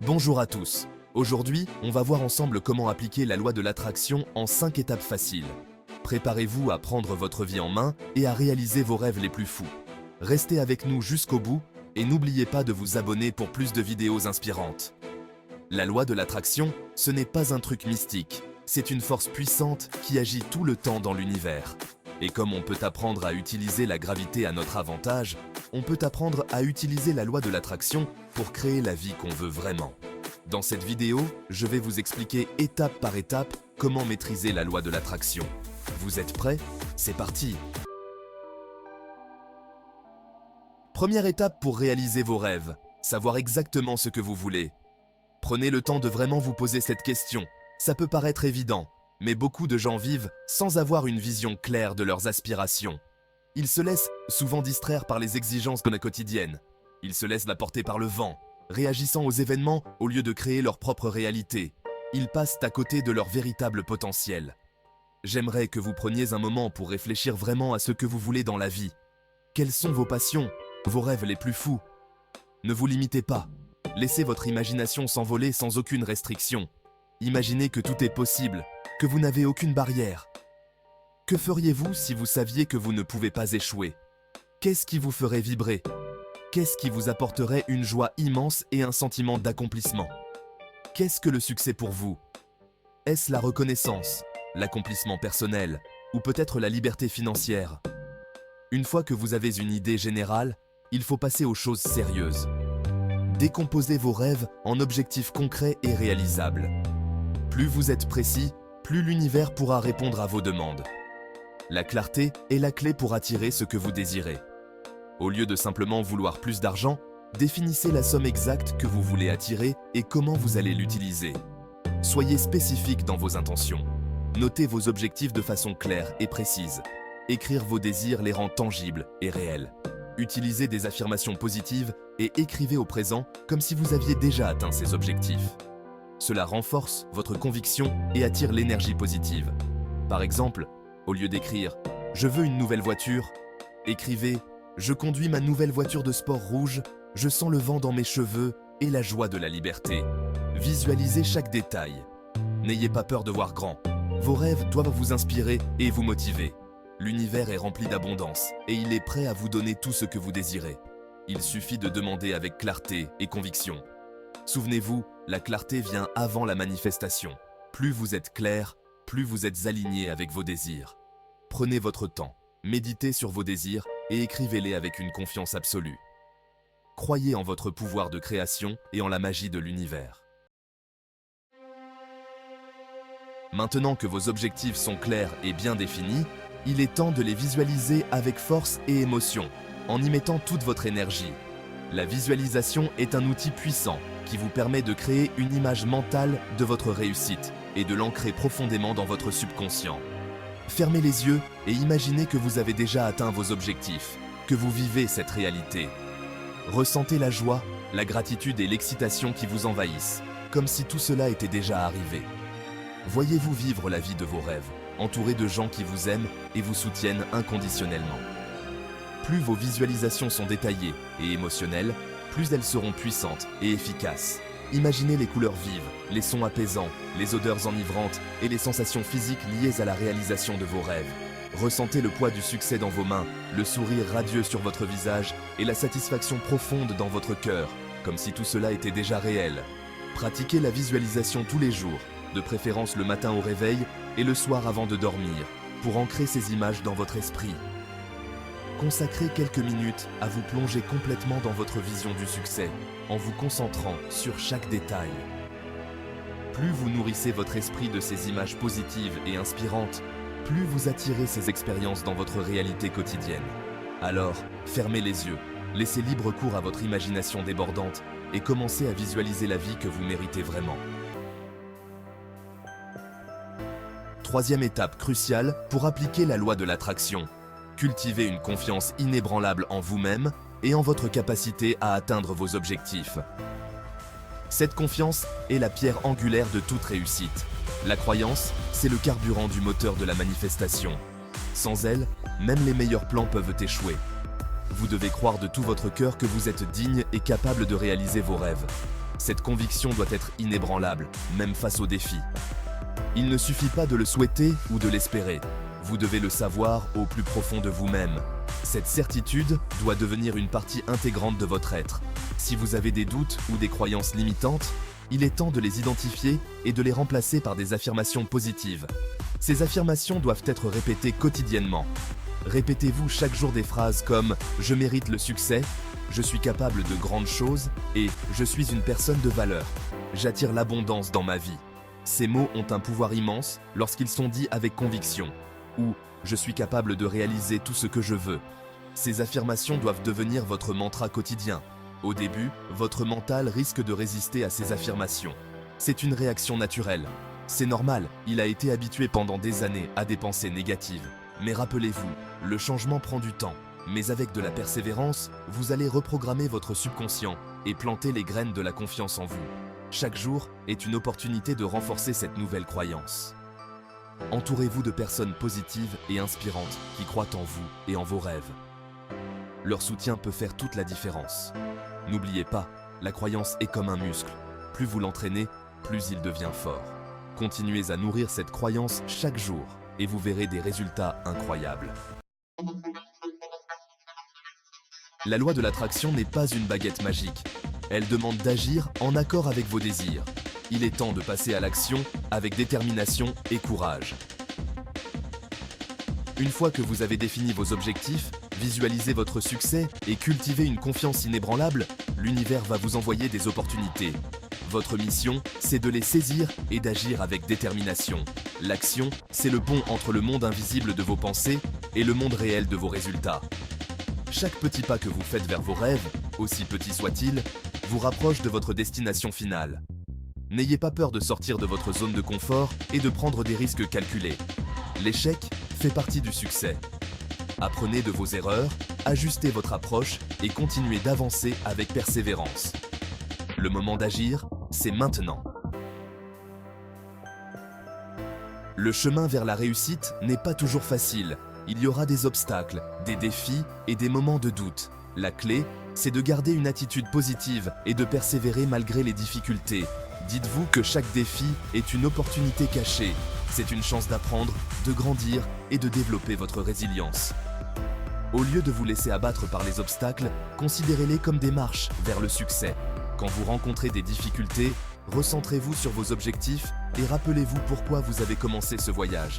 Bonjour à tous. Aujourd'hui, on va voir ensemble comment appliquer la loi de l'attraction en 5 étapes faciles. Préparez-vous à prendre votre vie en main et à réaliser vos rêves les plus fous. Restez avec nous jusqu'au bout et n'oubliez pas de vous abonner pour plus de vidéos inspirantes. La loi de l'attraction, ce n'est pas un truc mystique, c'est une force puissante qui agit tout le temps dans l'univers. Et comme on peut apprendre à utiliser la gravité à notre avantage, on peut apprendre à utiliser la loi de l'attraction pour créer la vie qu'on veut vraiment. Dans cette vidéo, je vais vous expliquer étape par étape comment maîtriser la loi de l'attraction. Vous êtes prêts? C'est parti! Première étape pour réaliser vos rêves, savoir exactement ce que vous voulez. Prenez le temps de vraiment vous poser cette question. Ça peut paraître évident, mais beaucoup de gens vivent sans avoir une vision claire de leurs aspirations. Ils se laissent souvent distraire par les exigences de la quotidienne. Ils se laissent porter par le vent, réagissant aux événements au lieu de créer leur propre réalité. Ils passent à côté de leur véritable potentiel. J'aimerais que vous preniez un moment pour réfléchir vraiment à ce que vous voulez dans la vie. Quelles sont vos passions, vos rêves les plus fous? Ne vous limitez pas. Laissez votre imagination s'envoler sans aucune restriction. Imaginez que tout est possible, que vous n'avez aucune barrière. Que feriez-vous si vous saviez que vous ne pouvez pas échouer? Qu'est-ce qui vous ferait vibrer? Qu'est-ce qui vous apporterait une joie immense et un sentiment d'accomplissement? Qu'est-ce que le succès pour vous? Est-ce la reconnaissance, l'accomplissement personnel ou peut-être la liberté financière? Une fois que vous avez une idée générale, il faut passer aux choses sérieuses. Décomposez vos rêves en objectifs concrets et réalisables. Plus vous êtes précis, plus l'univers pourra répondre à vos demandes. La clarté est la clé pour attirer ce que vous désirez. Au lieu de simplement vouloir plus d'argent, définissez la somme exacte que vous voulez attirer et comment vous allez l'utiliser. Soyez spécifique dans vos intentions. Notez vos objectifs de façon claire et précise. Écrire vos désirs les rend tangibles et réels. Utilisez des affirmations positives et écrivez au présent comme si vous aviez déjà atteint ces objectifs. Cela renforce votre conviction et attire l'énergie positive. Par exemple, au lieu d'écrire « Je veux une nouvelle voiture », écrivez « Je conduis ma nouvelle voiture de sport rouge, je sens le vent dans mes cheveux et la joie de la liberté ». Visualisez chaque détail. N'ayez pas peur de voir grand. Vos rêves doivent vous inspirer et vous motiver. L'univers est rempli d'abondance et il est prêt à vous donner tout ce que vous désirez. Il suffit de demander avec clarté et conviction. Souvenez-vous, la clarté vient avant la manifestation. Plus vous êtes clair, plus vous êtes aligné avec vos désirs. Prenez votre temps, méditez sur vos désirs et écrivez-les avec une confiance absolue. Croyez en votre pouvoir de création et en la magie de l'univers. Maintenant que vos objectifs sont clairs et bien définis, il est temps de les visualiser avec force et émotion, en y mettant toute votre énergie. La visualisation est un outil puissant qui vous permet de créer une image mentale de votre réussite et de l'ancrer profondément dans votre subconscient. Fermez les yeux et imaginez que vous avez déjà atteint vos objectifs, que vous vivez cette réalité. Ressentez la joie, la gratitude et l'excitation qui vous envahissent, comme si tout cela était déjà arrivé. Voyez-vous vivre la vie de vos rêves, entouré de gens qui vous aiment et vous soutiennent inconditionnellement. Plus vos visualisations sont détaillées et émotionnelles, plus elles seront puissantes et efficaces. Imaginez les couleurs vives, les sons apaisants, les odeurs enivrantes et les sensations physiques liées à la réalisation de vos rêves. Ressentez le poids du succès dans vos mains, le sourire radieux sur votre visage et la satisfaction profonde dans votre cœur, comme si tout cela était déjà réel. Pratiquez la visualisation tous les jours, de préférence le matin au réveil et le soir avant de dormir, pour ancrer ces images dans votre esprit. Consacrez quelques minutes à vous plonger complètement dans votre vision du succès, en vous concentrant sur chaque détail. Plus vous nourrissez votre esprit de ces images positives et inspirantes, plus vous attirez ces expériences dans votre réalité quotidienne. Alors, fermez les yeux, laissez libre cours à votre imagination débordante et commencez à visualiser la vie que vous méritez vraiment. Troisième étape cruciale pour appliquer la loi de l'attraction. Cultivez une confiance inébranlable en vous-même et en votre capacité à atteindre vos objectifs. Cette confiance est la pierre angulaire de toute réussite. La croyance, c'est le carburant du moteur de la manifestation. Sans elle, même les meilleurs plans peuvent échouer. Vous devez croire de tout votre cœur que vous êtes digne et capable de réaliser vos rêves. Cette conviction doit être inébranlable, même face aux défis. Il ne suffit pas de le souhaiter ou de l'espérer. Vous devez le savoir au plus profond de vous-même. Cette certitude doit devenir une partie intégrante de votre être. Si vous avez des doutes ou des croyances limitantes, il est temps de les identifier et de les remplacer par des affirmations positives. Ces affirmations doivent être répétées quotidiennement. Répétez-vous chaque jour des phrases comme « Je mérite le succès »,« Je suis capable de grandes choses » et « Je suis une personne de valeur ». J'attire l'abondance dans ma vie. Ces mots ont un pouvoir immense lorsqu'ils sont dits avec conviction. Ou « Je suis capable de réaliser tout ce que je veux ». Ces affirmations doivent devenir votre mantra quotidien. Au début, votre mental risque de résister à ces affirmations. C'est une réaction naturelle. C'est normal, il a été habitué pendant des années à des pensées négatives. Mais rappelez-vous, le changement prend du temps. Mais avec de la persévérance, vous allez reprogrammer votre subconscient et planter les graines de la confiance en vous. Chaque jour est une opportunité de renforcer cette nouvelle croyance. Entourez-vous de personnes positives et inspirantes qui croient en vous et en vos rêves. Leur soutien peut faire toute la différence. N'oubliez pas, la croyance est comme un muscle. Plus vous l'entraînez, plus il devient fort. Continuez à nourrir cette croyance chaque jour et vous verrez des résultats incroyables. La loi de l'attraction n'est pas une baguette magique. Elle demande d'agir en accord avec vos désirs. Il est temps de passer à l'action avec détermination et courage. Une fois que vous avez défini vos objectifs, visualisez votre succès et cultivez une confiance inébranlable, l'univers va vous envoyer des opportunités. Votre mission, c'est de les saisir et d'agir avec détermination. L'action, c'est le pont entre le monde invisible de vos pensées et le monde réel de vos résultats. Chaque petit pas que vous faites vers vos rêves, aussi petit soit-il, vous rapproche de votre destination finale. N'ayez pas peur de sortir de votre zone de confort et de prendre des risques calculés. L'échec fait partie du succès. Apprenez de vos erreurs, ajustez votre approche et continuez d'avancer avec persévérance. Le moment d'agir, c'est maintenant. Le chemin vers la réussite n'est pas toujours facile. Il y aura des obstacles, des défis et des moments de doute. La clé, c'est de garder une attitude positive et de persévérer malgré les difficultés. Dites-vous que chaque défi est une opportunité cachée. C'est une chance d'apprendre, de grandir et de développer votre résilience. Au lieu de vous laisser abattre par les obstacles, considérez-les comme des marches vers le succès. Quand vous rencontrez des difficultés, recentrez-vous sur vos objectifs et rappelez-vous pourquoi vous avez commencé ce voyage.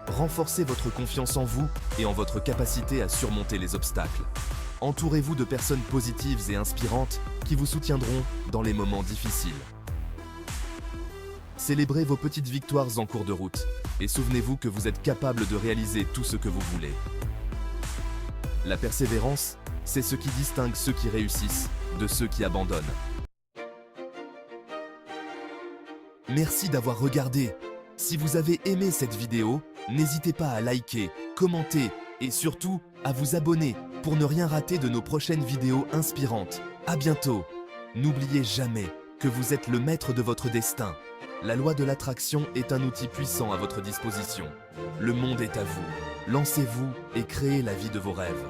Renforcez votre confiance en vous et en votre capacité à surmonter les obstacles. Entourez-vous de personnes positives et inspirantes qui vous soutiendront dans les moments difficiles. Célébrez vos petites victoires en cours de route et souvenez-vous que vous êtes capable de réaliser tout ce que vous voulez. La persévérance, c'est ce qui distingue ceux qui réussissent de ceux qui abandonnent. Merci d'avoir regardé. Si vous avez aimé cette vidéo, n'hésitez pas à liker, commenter et surtout à vous abonner pour ne rien rater de nos prochaines vidéos inspirantes. À bientôt. N'oubliez jamais que vous êtes le maître de votre destin. La loi de l'attraction est un outil puissant à votre disposition. Le monde est à vous. Lancez-vous et créez la vie de vos rêves.